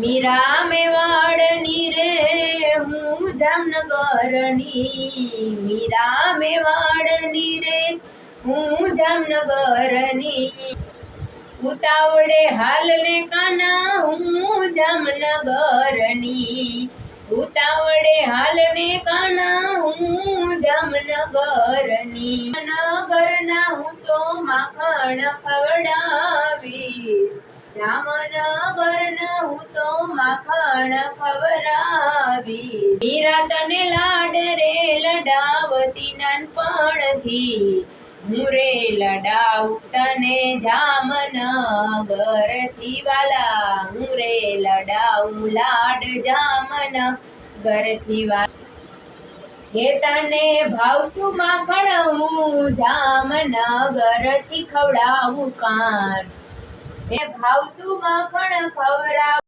મીરા મેવાડની રે હું જામનગરની, મીરા મેવાડની રે હું જામનગરની, ઉતાવળે હાલને કાના હું જામનગરની, ઉતાવળે હાલને કાના હું જામનગરની, નગરના હું તો માખણ ખવડાવીશ, જામનગરના હું તો માખણ ખવડાવીશ, મીરા તને લાડ રે લડાવતી નાનપણથી, હું રે લડાવું તને જામનગરથી વાલા, હું રે લડાવું લાડ જામનગરથી વાલા, હે તને ભાવતું માખણ હું જામનગરથી ખવડાવું કાન, હે ભાવતું માખણ ખવડાવું